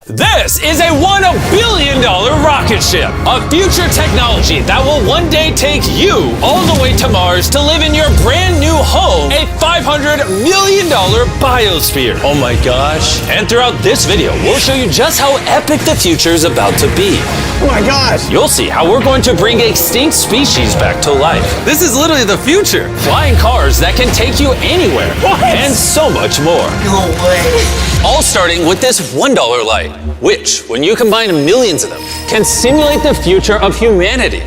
This is a $1 billion rocket ship, a future technology that will one day take you all the way to Mars to live in your brand new home, a $500 million biosphere. Oh my gosh. And throughout this video, we'll show you just how epic the future is about to be. Oh my gosh. You'll see how we're going to bring extinct species back to life. This is literally the future. Flying cars that can take you anywhere. What? And so much more. No way. All starting with this $1 light, which, when you combine millions of them, can simulate the future of humanity,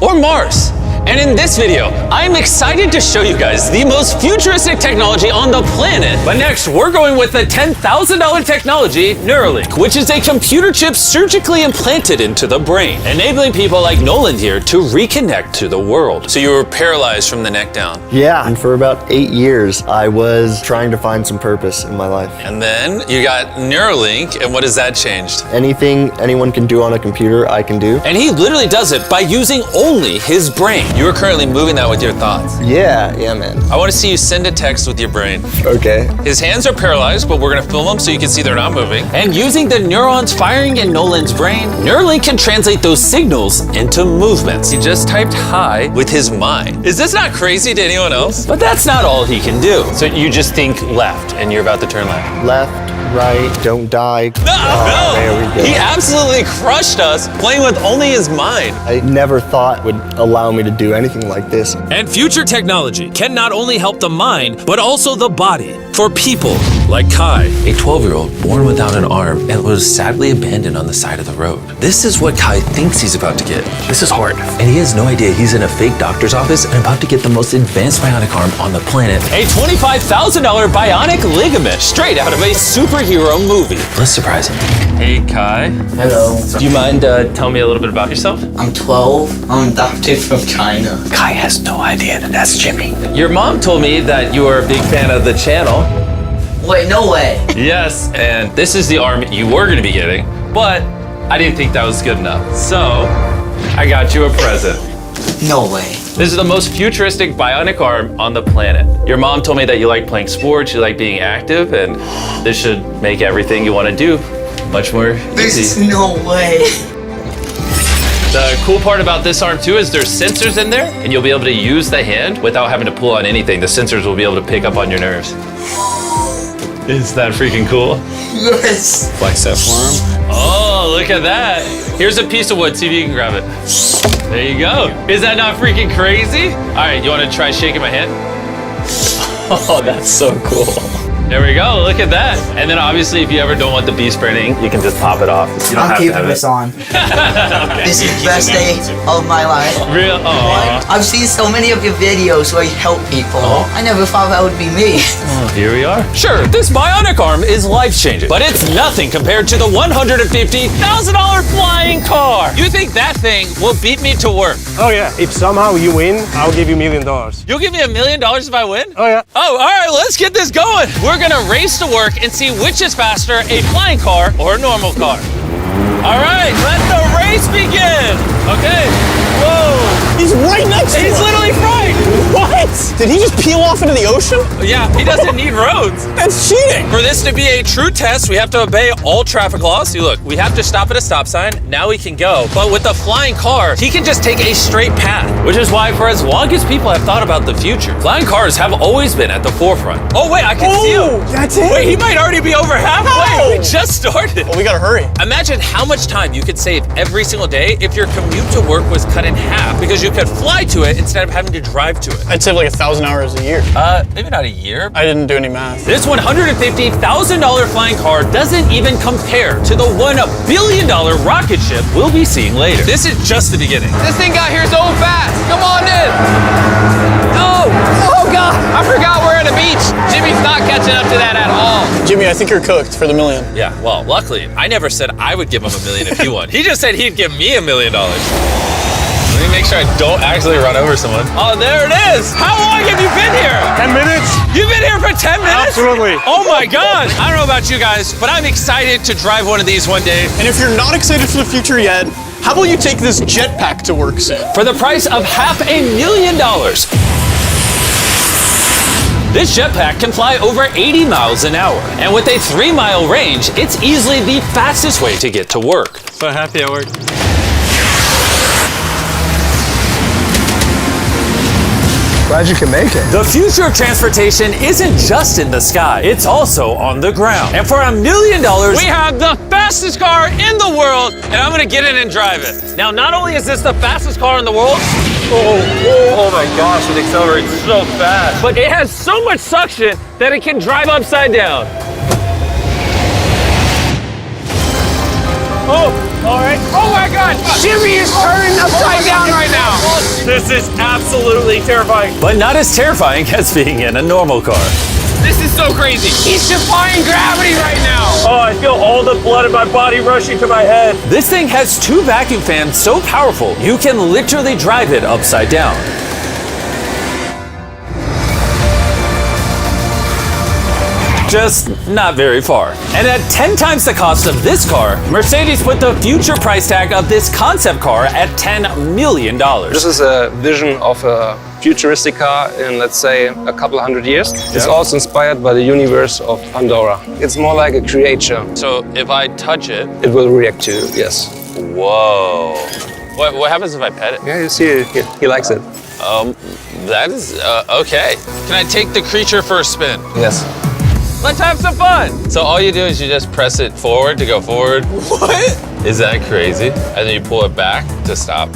or Mars. And in this video, I'm excited to show you guys the most futuristic technology on the planet. But next, we're going with the $10,000 technology, Neuralink, which is a computer chip surgically implanted into the brain, enabling people like Nolan here to reconnect to the world. So you were paralyzed from the neck down. Yeah, and for about 8 years, I was trying to find some purpose in my life. And then you got Neuralink, and what has that changed? Anything anyone can do on a computer, I can do. And he literally does it by using only his brain. You are currently moving that with your thoughts. Yeah, man. I want to see you send a text with your brain. Okay. His hands are paralyzed, but we're going to film them so you can see they're not moving. And using the neurons firing in Nolan's brain, Neuralink can translate those signals into movements. He just typed hi with his mind. Is this not crazy to anyone else? But that's not all he can do. So you just think left, and you're about to turn left. Left, right, don't die. No! There we go. He absolutely crushed us playing with only his mind. I never thought would allow me to do anything like this. And future technology can not only help the mind, but also the body for people like Kai, a 12-year-old born without an arm and was sadly abandoned on the side of the road. This is what Kai thinks he's about to get. This is hard. And he has no idea he's in a fake doctor's office and about to get the most advanced bionic arm on the planet. A $25,000 bionic ligament straight out of a superhero movie. Let's surprise him. Hey, Kai. Hello. Do you mind telling me a little bit about yourself? I'm 12. I'm adopted from China. Kai has no idea that that's Jimmy. Your mom told me that you are a big fan of the channel. Wait, no way. Yes, and this is the arm you were going to be getting, but I didn't think that was good enough. So, I got you a present. No way. This is the most futuristic bionic arm on the planet. Your mom told me that you like playing sports, you like being active, and this should make everything you want to do much more This easy. is no way. The cool part about this arm too is there's sensors in there, and you'll be able to use the hand without having to pull on anything. The sensors will be able to pick up on your nerves. Is that freaking cool? Yes. Flex that forearm. Oh, look at that. Here's a piece of wood. See if you can grab it. There you go. Is that not freaking crazy? All right, you want to try shaking my hand? Oh, that's so cool. There we go. Look at that. And then obviously, if you ever don't want the beast branding, you can just pop it off. You don't I'm have to keeping have this it. on. This is the best day of my life. Real? Oh. I've seen so many of your videos where you help people. I never thought that would be me. Here we are. Sure, this bionic arm is life-changing, but it's nothing compared to the $150,000 flying car. You think that thing will beat me to work? Oh yeah. If somehow you win, I'll give you $1 million. You'll give me $1 million if I win? Oh yeah. Oh, all right, let's get this going. We're gonna race to work and see which is faster, a flying car or a normal car. All right, let the race begin. Okay, whoa. He's right next to He's us. literally right. What? Did he just peel off into the ocean? Yeah, he doesn't need roads. That's cheating. For this to be a true test, we have to obey all traffic laws. See, look, we have to stop at a stop sign. Now we can go. But with the flying car, he can just take a straight path, which is why for as long as people have thought about the future, flying cars have always been at the forefront. Oh, wait, I can see him. That's it. Wait, he might already be over halfway. How? We just started. Well, we gotta hurry. Imagine how much time you could save every single day if your commute to work was cut in half because you could fly to it instead of having to drive to it. I'd save like 1,000 hours a year. Maybe not a year. I didn't do any math. This $150,000 flying car doesn't even compare to the $1 billion rocket ship we'll be seeing later. This is just the beginning. This thing got here so fast. Come on in. Oh God. I forgot we're at a beach. Jimmy's not catching up to that at all. Jimmy, I think you're cooked for the $1 million. Yeah, well, luckily, I never said I would give him $1 million if he won. He just said he'd give me $1 million. Let me make sure I don't actually run over someone. Oh, there it is. How long have you been here? 10 minutes? You've been here for 10 minutes? Absolutely. Oh my gosh. I don't know about you guys, but I'm excited to drive one of these one day. And if you're not excited for the future yet, how about you take this jetpack to work soon? For the price of $500,000. This jetpack can fly over 80 miles an hour. And with a 3-mile range, it's easily the fastest way to get to work. So happy at work. Glad you can make it. The future of transportation isn't just in the sky, it's also on the ground. And for $1 million, we have the fastest car in the world, and I'm gonna get in and drive it. Now, not only is this the fastest car in the world, oh my gosh, it accelerates so fast, but it has so much suction that it can drive upside down. Oh, all right. Oh my God, Jimmy is turning upside down right now. This is absolutely terrifying. But not as terrifying as being in a normal car. This is so crazy. He's defying gravity right now. Oh, I feel all the blood in my body rushing to my head. This thing has 2 vacuum fans so powerful, you can literally drive it upside down. Just not very far. And at 10 times the cost of this car, Mercedes put the future price tag of this concept car at $10 million. This is a vision of a futuristic car in, let's say, a couple hundred years. It's also inspired by the universe of Pandora. It's more like a creature. So if I touch it, It will react to you, yes. whoa. What happens if I pet it? Yeah, you see, he likes it. That is, okay. Can I take the creature for a spin? Yes. Let's have some fun. So all you do is you just press it forward to go forward. What? Is that crazy? And then you pull it back to stop.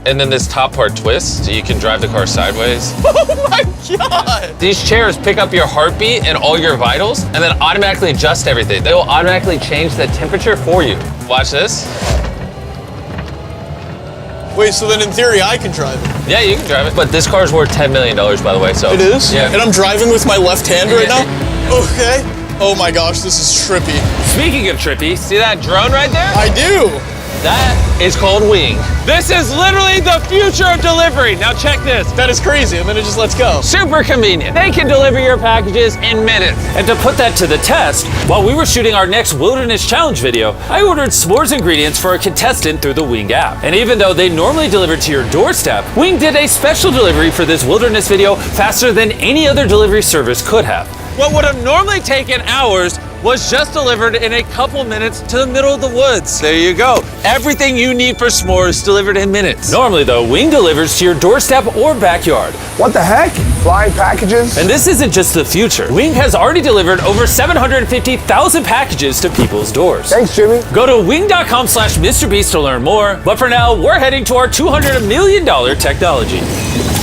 And then this top part twists so you can drive the car sideways. Oh my God. These chairs pick up your heartbeat and all your vitals and then automatically adjust everything. They will automatically change the temperature for you. Watch this. Wait, so then in theory I can drive it? Yeah, you can drive it. But this car's worth $10 million, by the way, so. It is? Yeah. And I'm driving with my left hand right now? Okay. Oh my gosh, this is trippy. Speaking of trippy, see that drone right there? I do. That is called Wing. This is literally the future of delivery. Now check this. That is crazy, and then it just lets go. Super convenient. They can deliver your packages in minutes. And to put that to the test, while we were shooting our next Wilderness Challenge video, I ordered s'mores ingredients for a contestant through the Wing app. And even though they normally deliver to your doorstep, Wing did a special delivery for this Wilderness video faster than any other delivery service could have. What would have normally taken hours was just delivered in a couple minutes to the middle of the woods. There you go. Everything you need for s'mores delivered in minutes. Normally though, Wing delivers to your doorstep or backyard. What the heck? Flying packages? And this isn't just the future. Wing has already delivered over 750,000 packages to people's doors. Thanks, Jimmy. Go to wing.com/MrBeast to learn more. But for now, we're heading to our $200 million technology.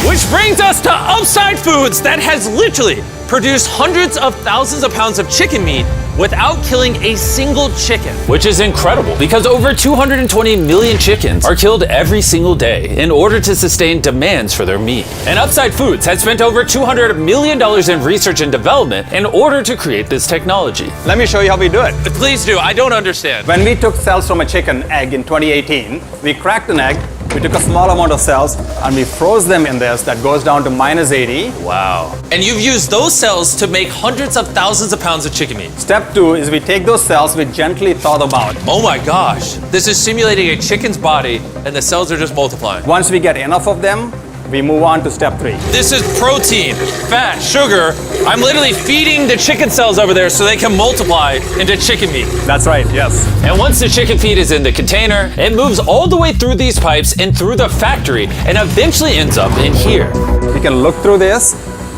Which brings us to Upside Foods that has literally produced hundreds of thousands of pounds of chicken meat without killing a single chicken. Which is incredible because over 220 million chickens are killed every single day in order to sustain demands for their meat. And Upside Foods has spent over $200 million in research and development in order to create this technology. Let me show you how we do it. Please do, I don't understand. When we took cells from a chicken egg in 2018, we cracked an egg, we took a small amount of cells, and we froze them in this that goes down to -80. Wow. And you've used those cells to make hundreds of thousands of pounds of chicken meat. Step 2 is we take those cells, we gently thaw them out. Oh my gosh. This is simulating a chicken's body and the cells are just multiplying. Once we get enough of them, we move on to step 3. This is protein, fat, sugar. I'm literally feeding the chicken cells over there so they can multiply into chicken meat. That's right, yes. And once the chicken feed is in the container, it moves all the way through these pipes and through the factory and eventually ends up in here. You can look through this.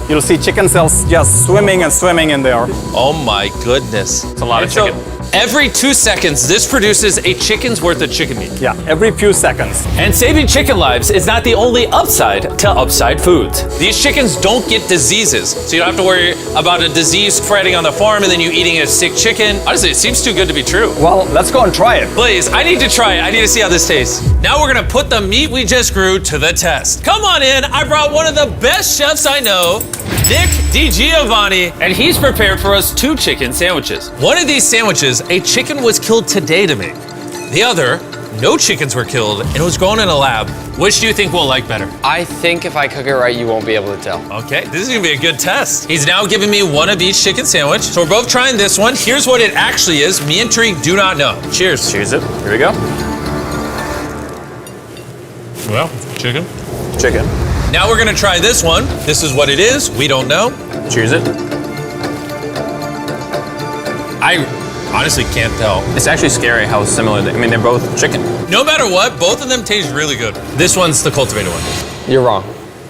You'll see chicken cells just swimming and swimming in there. Oh my goodness. It's a lot of chicken. Every 2 seconds, this produces a chicken's worth of chicken meat. Yeah, every few seconds. And saving chicken lives is not the only upside to Upside Foods. These chickens don't get diseases, so you don't have to worry about a disease spreading on the farm and then you eating a sick chicken. Honestly, it seems too good to be true. Well, let's go and try it. Please, I need to try it. I need to see how this tastes. Now we're gonna put the meat we just grew to the test. Come on in, I brought one of the best chefs I know, Nick DiGiovanni, and he's prepared for us 2 chicken sandwiches. One of these sandwiches, a chicken was killed today to make. The other, no chickens were killed and it was grown in a lab. Which do you think we'll like better? I think if I cook it right, you won't be able to tell. Okay, this is gonna be a good test. He's now giving me one of each chicken sandwich. So we're both trying this one. Here's what it actually is. Me and Tariq do not know. Cheers. Cheers it. Here we go. Well, chicken. Chicken. Now we're gonna try this one. This is what it is. We don't know. Cheers it. I honestly can't tell. It's actually scary how similar I mean, they're both chicken. No matter what, both of them taste really good. This one's the cultivated one. You're wrong.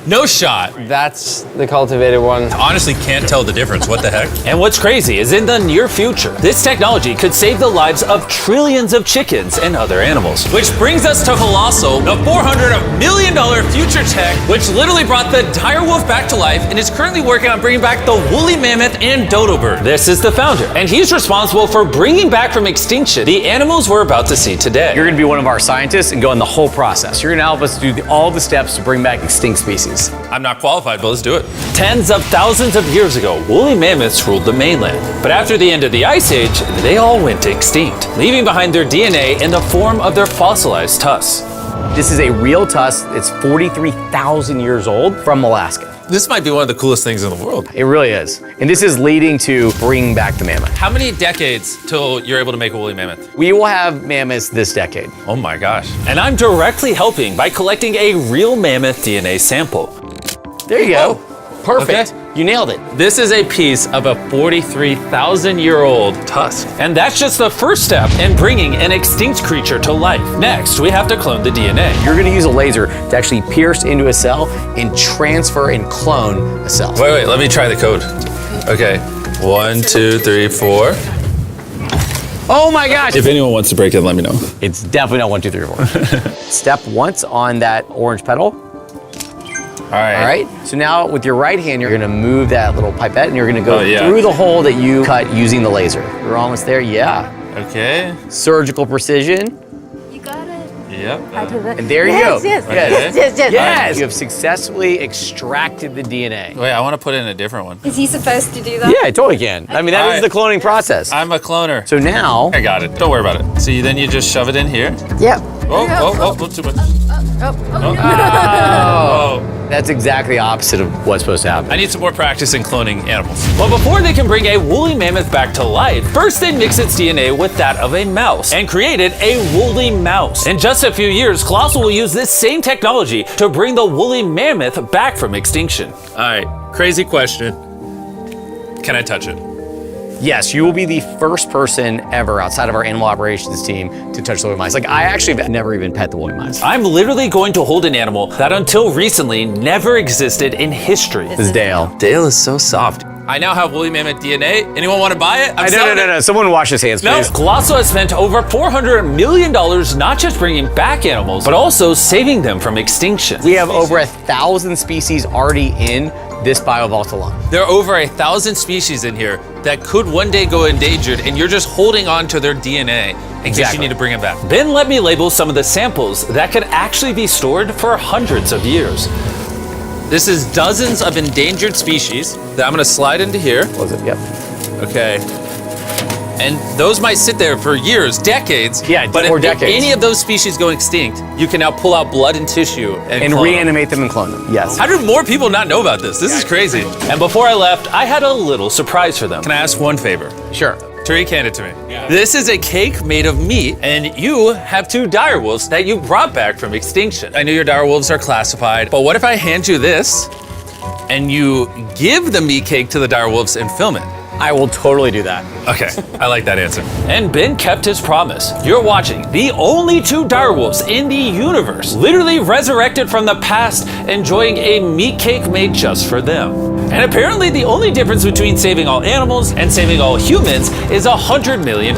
No shot. That's the cultivated one. Honestly, can't tell the difference. What the heck? And what's crazy is in the near future, this technology could save the lives of trillions of chickens and other animals. Which brings us to Colossal, the $400 million future tech, which literally brought the dire wolf back to life and is currently working on bringing back the woolly mammoth and dodo bird. This is the founder, and he's responsible for bringing back from extinction the animals we're about to see today. You're gonna be one of our scientists and go in the whole process. You're gonna help us do all the steps to bring back extinct species. I'm not qualified, but let's do it. Tens of thousands of years ago, woolly mammoths ruled the mainland. But after the end of the Ice Age, they all went extinct, leaving behind their DNA in the form of their fossilized tusks. This is a real tusk. It's 43,000 years old from Alaska. This might be one of the coolest things in the world. It really is. And this is leading to bringing back the mammoth. How many decades till you're able to make a woolly mammoth? We will have mammoths this decade. Oh my gosh. And I'm directly helping by collecting a real mammoth DNA sample. There you go. Perfect. Okay. You nailed it. This is a piece of a 43,000-year-old tusk. And that's just the first step in bringing an extinct creature to life. Next, we have to clone the DNA. You're gonna use a laser to actually pierce into a cell and transfer and clone a cell. Wait, let me try the code. Okay, 1, 2, 3, 4. Oh my gosh. If anyone wants to break it, let me know. It's definitely not 1, 2, 3, 4. Step once on that orange petal. All right. So now with your right hand, you're gonna move that little pipette and you're gonna go Oh, yeah. through the hole that you cut using the laser. You're almost there, yeah. Okay. Surgical precision. You got it. Yep. And there you go. Yes. Yes. Yes. You have successfully extracted the DNA. Wait, I want to put in a different one. Is he supposed to do that? Yeah, I totally can. I mean, that is the cloning process. I'm a cloner. So now, I got it. Don't worry about it. See, then you just shove it in here. Yep. Oh, too much. that's exactly the opposite of what's supposed to happen. I need some more practice in cloning animals. Well, before they can bring a woolly mammoth back to life, first they mix its DNA with that of a mouse and created a woolly mouse. In just a few years, Colossal will use this same technology to bring the woolly mammoth back from extinction. All right, crazy question. Can I touch it? Yes, you will be the first person ever outside of our animal operations team to touch the woolly mice. Like, I actually have never even pet the woolly mice. I'm literally going to hold an animal that until recently never existed in history. This is Dale. Dale is so soft. I now have woolly mammoth DNA. Anyone want to buy it? No. Someone wash his hands, please. Colossal has spent over $400 million not just bringing back animals, but also saving them from extinction. We have over 1,000 species already in this biovault alone. There are over 1,000 species in here that could one day go endangered, and you're just holding on to their DNA in case you need to bring it back. Ben let me label some of the samples that could actually be stored for hundreds of years. This is dozens of endangered species that I'm gonna slide into here. Was it? Yep. Okay. And those might sit there for years, decades. Yeah, but or if decades. any of those species go extinct, you can now pull out blood and tissue and clone reanimate them and clone them. Yes. How do more people not know about this? This is crazy. And before I left, I had a little surprise for them. Can I ask one favor? Sure. Tariq, hand it to me. Yeah. This is a cake made of meat, and you have 2 dire wolves that you brought back from extinction. I know your dire wolves are classified, but what if I hand you this, and you give the meat cake to the dire wolves and film it? I will totally do that. Okay, I like that answer. And Ben kept his promise. You're watching the only 2 direwolves in the universe, literally resurrected from the past, enjoying a meat cake made just for them. And apparently the only difference between saving all animals and saving all humans is $100 million.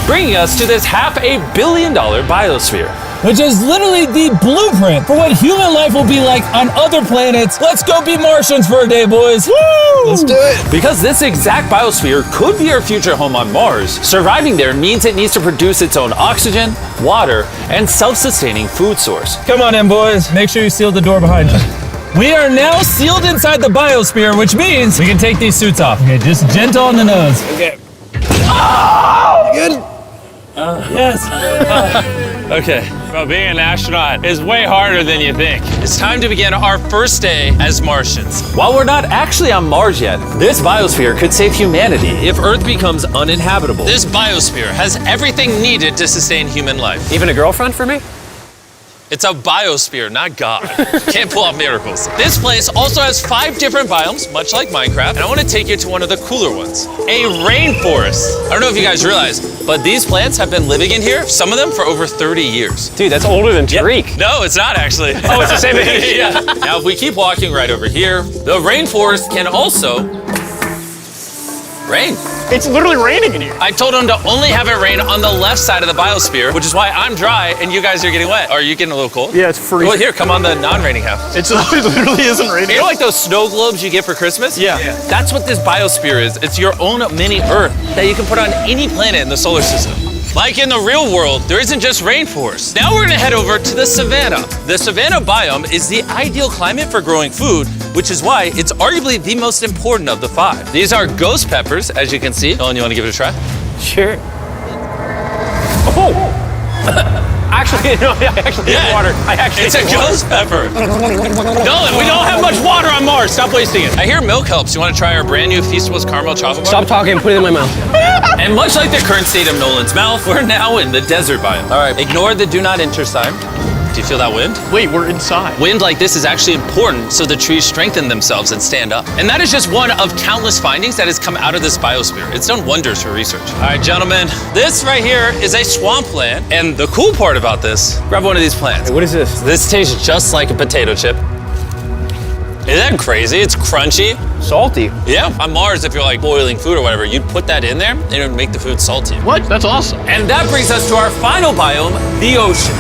Bringing us to this $500 million biosphere. Which is literally the blueprint for what human life will be like on other planets. Let's go be Martians for a day, boys. Woo! Let's do it. Because this exact biosphere could be our future home on Mars, surviving there means it needs to produce its own oxygen, water, and self-sustaining food source. Come on in, boys. Make sure you seal the door behind you. We are now sealed inside the biosphere, which means we can take these suits off. Okay, just gentle on the nose. Okay. Oh! Good. Yes. Okay. Well, being an astronaut is way harder than you think. It's time to begin our first day as Martians. While we're not actually on Mars yet, this biosphere could save humanity if Earth becomes uninhabitable. This biosphere has everything needed to sustain human life. Even a girlfriend for me? It's a biosphere, not God. Can't pull off miracles. This place also has 5 different biomes, much like Minecraft, and I want to take you to one of the cooler ones, a rainforest. I don't know if you guys realize, but these plants have been living in here, some of them for over 30 years. Dude, that's older than Tariq. No, it's not actually. Oh, it's the same age? Yeah. Now, if we keep walking right over here, the rainforest can also rain. It's literally raining in here. I told him to only have it rain on the left side of the biosphere, which is why I'm dry and you guys are getting wet. Are you getting a little cold? Yeah, it's freezing. Well, here, come on the non-raining half. It literally isn't raining. You know like those snow globes you get for Christmas? Yeah. That's what this biosphere is. It's your own mini Earth that you can put on any planet in the solar system. Like in the real world, there isn't just rainforest. Now we're gonna head over to the savanna. The savanna biome is the ideal climate for growing food, which is why it's arguably the most important of the 5. These are ghost peppers, as you can see. Nolan, you wanna give it a try? Sure. Oh! Actually, no, I actually need water. It's a ghost pepper. Nolan, we don't have much water on Mars. Stop wasting it. I hear milk helps. You want to try our brand new Feastables caramel chocolate bar? Stop talking and put it in my mouth. And much like the current state of Nolan's mouth, we're now in the desert biome. All right, ignore the do not enter sign. Do you feel that wind? Wait, we're inside. Wind like this is actually important so the trees strengthen themselves and stand up. And that is just one of countless findings that has come out of this biosphere. It's done wonders for research. All right, gentlemen, this right here is a swampland. And the cool part about this, grab one of these plants. Hey, what is this? This tastes just like a potato chip. Isn't that crazy? It's crunchy. Salty. Yeah, on Mars, if you're like boiling food or whatever, you'd put that in there and it would make the food salty. What? That's awesome. And that brings us to our final biome, the ocean.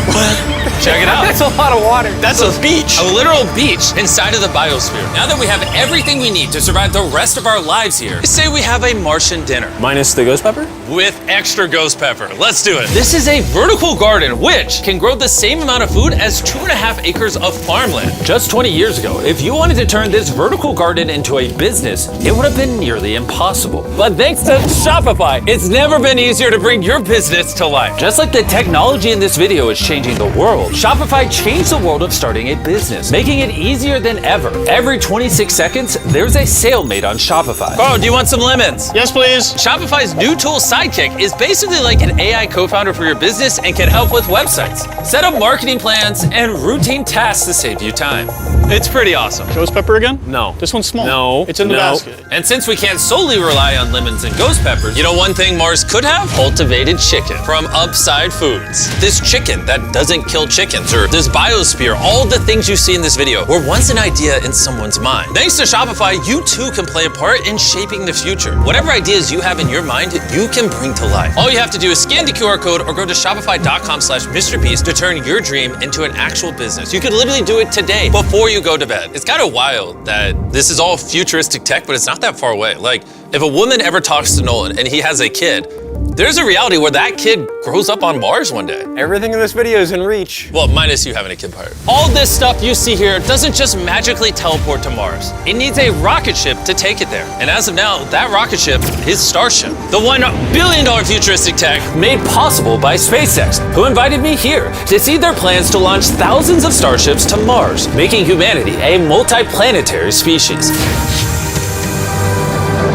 Check it out. That's a lot of water. That's a beach. A literal beach inside of the biosphere. Now that we have everything we need to survive the rest of our lives here, say we have a Martian dinner. Minus the ghost pepper? With extra ghost pepper. Let's do it. This is a vertical garden, which can grow the same amount of food as 2.5 acres of farmland. Just 20 years ago, if you wanted to turn this vertical garden into a business, it would have been nearly impossible. But thanks to Shopify, it's never been easier to bring your business to life. Just like the technology in this video is changing the world, Shopify changed the world of starting a business, making it easier than ever. Every 26 seconds, there's a sale made on Shopify. Oh, do you want some lemons? Yes, please. Shopify's new tool, Sidekick, is basically like an AI co-founder for your business and can help with websites, set up marketing plans, and routine tasks to save you time. It's pretty awesome. Ghost pepper again? No. This one's small. No. It's in the basket. And since we can't solely rely on lemons and ghost peppers, you know one thing Mars could have? Cultivated chicken from Upside Foods. This chicken that doesn't kill chickens, or this biosphere, all the things you see in this video were once an idea in someone's mind. Thanks to Shopify, you too can play a part in shaping the future. Whatever ideas you have in your mind, you can bring to life. All you have to do is scan the QR code or go to shopify.com/MrBeast to turn your dream into an actual business. You could literally do it today before you go to bed. It's kind of wild that this is all futuristic tech, but it's not that far away. Like, if a woman ever talks to Nolan and he has a kid, there's a reality where that kid grows up on Mars one day. Everything in this video is in reach. Well, minus you having a kid part. All this stuff you see here doesn't just magically teleport to Mars. It needs a rocket ship to take it there. And as of now, that rocket ship is Starship. The $1 billion futuristic tech made possible by SpaceX, who invited me here to see their plans to launch thousands of starships to Mars, making humanity a multi-planetary species.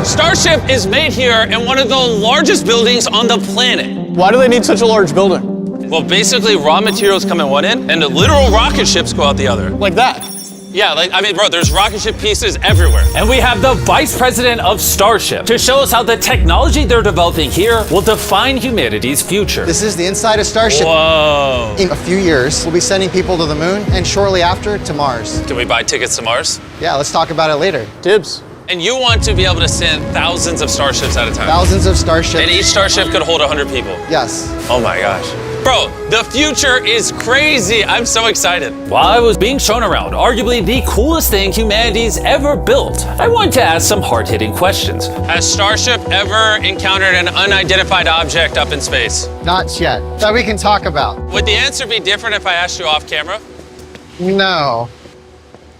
Starship is made here in one of the largest buildings on the planet. Why do they need such a large building? Well, basically, raw materials come in one end, and the literal rocket ships go out the other. Like that? Yeah, bro, there's rocket ship pieces everywhere. And we have the vice president of Starship to show us how the technology they're developing here will define humanity's future. This is the inside of Starship. Whoa. In a few years, we'll be sending people to the moon, and shortly after, to Mars. Can we buy tickets to Mars? Yeah, let's talk about it later. Dibs. And you want to be able to send thousands of starships at a time? Thousands of starships. And each starship could hold 100 people? Yes. Oh my gosh. Bro, the future is crazy. I'm so excited. While I was being shown around, arguably the coolest thing humanity's ever built, I wanted to ask some hard-hitting questions. Has Starship ever encountered an unidentified object up in space? Not yet. That we can talk about. Would the answer be different if I asked you off camera? No.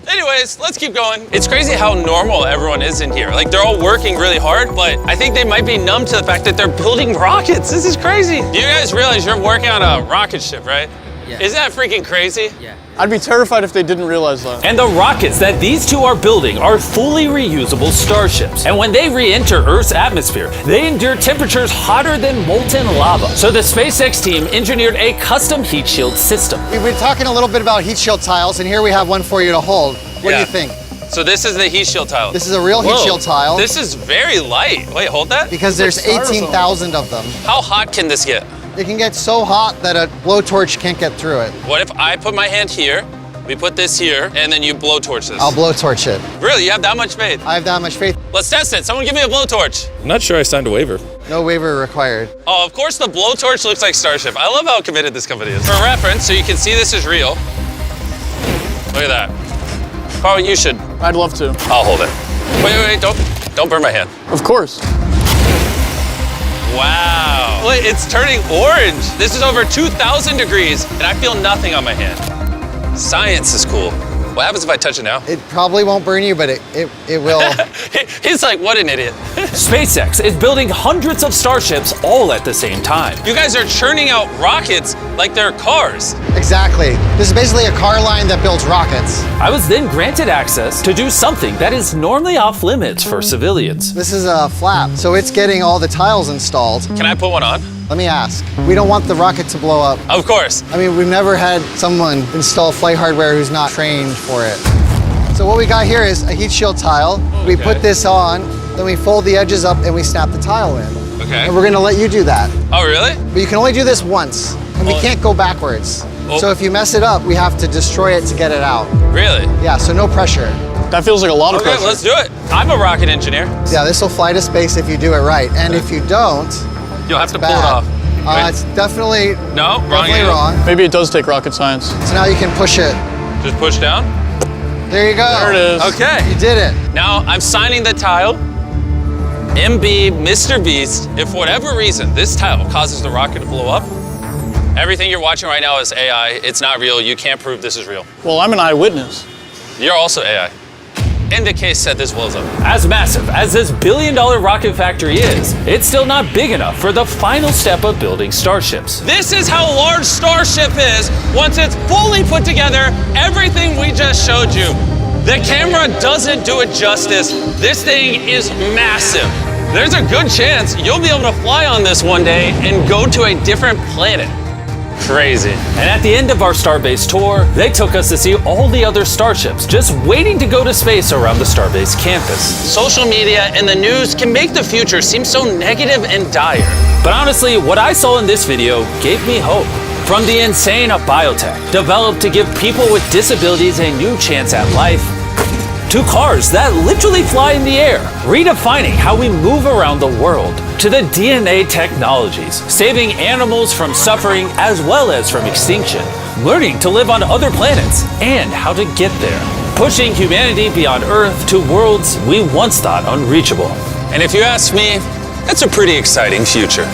Anyways, let's keep going. It's crazy how normal everyone is in here. Like, they're all working really hard, but I think they might be numb to the fact that they're building rockets. This is crazy. You guys realize you're working on a rocket ship, right? Isn't that freaking crazy? I'd be terrified if they didn't realize that. And the rockets that these two are building are fully reusable starships. And when they re-enter Earth's atmosphere, they endure temperatures hotter than molten lava. So the SpaceX team engineered a custom heat shield system. We've been talking a little bit about heat shield tiles, and here we have one for you to hold. What do you think? So this is the heat shield tile. This is a real heat shield tile. This is very light. Wait, hold that. Because there's 18,000 of them. How hot can this get? It can get so hot that a blowtorch can't get through it. What if I put my hand here, we put this here, and then you blowtorch this? I'll blowtorch it. Really, you have that much faith? I have that much faith. Let's test it. Someone give me a blowtorch. I'm not sure I signed a waiver. No waiver required. Oh, of course the blowtorch looks like Starship. I love how committed this company is. For reference, so you can see this is real. Look at that. Carl, you should. I'd love to. I'll hold it. Wait, don't burn my hand. Of course. Wow. Look, it's turning orange. This is over 2,000 degrees, and I feel nothing on my hand. Science is cool. What happens if I touch it now? It probably won't burn you, but it will. He's like, what an idiot. SpaceX is building hundreds of starships all at the same time. You guys are churning out rockets like they're cars. Exactly. This is basically a car line that builds rockets. I was then granted access to do something that is normally off limits for civilians. This is a flap, so it's getting all the tiles installed. Can I put one on? Let me ask. We don't want the rocket to blow up. Of course. I mean, we've never had someone install flight hardware who's not trained for it. So what we got here is a heat shield tile. Okay. We put this on, then we fold the edges up and we snap the tile in. Okay. And we're gonna let you do that. Oh, really? But you can only do this once, and we can't go backwards. Oh. So if you mess it up, we have to destroy it to get it out. Really? Yeah, so no pressure. That feels like a lot of Okay, pressure. let's do it. I'm a rocket engineer. Yeah, this will fly to space if you do it right. And if you don't, You'll have to pull bad. it off. It's definitely No, wrong definitely angle. wrong. Maybe it does take rocket science. So now you can push it. Just push down. There you go. There it is. Okay. You did it. Now I'm signing the tile. MB, MrBeast, if for whatever reason this tile causes the rocket to blow up, everything you're watching right now is AI. It's not real. You can't prove this is real. Well, I'm an eyewitness. You're also AI. In the case that this blows up. As massive as this billion-dollar rocket factory is, it's still not big enough for the final step of building starships. This is how large Starship is once it's fully put together, everything we just showed you. The camera doesn't do it justice. This thing is massive. There's a good chance you'll be able to fly on this one day and go to a different planet. Crazy. And at the end of our Starbase tour, they took us to see all the other starships just waiting to go to space around the Starbase campus. Social media and the news can make the future seem so negative and dire. But honestly, what I saw in this video gave me hope. From the insane of biotech, developed to give people with disabilities a new chance at life, to cars that literally fly in the air, redefining how we move around the world, to the DNA technologies, saving animals from suffering as well as from extinction, learning to live on other planets and how to get there, pushing humanity beyond Earth to worlds we once thought unreachable. And if you ask me, that's a pretty exciting future.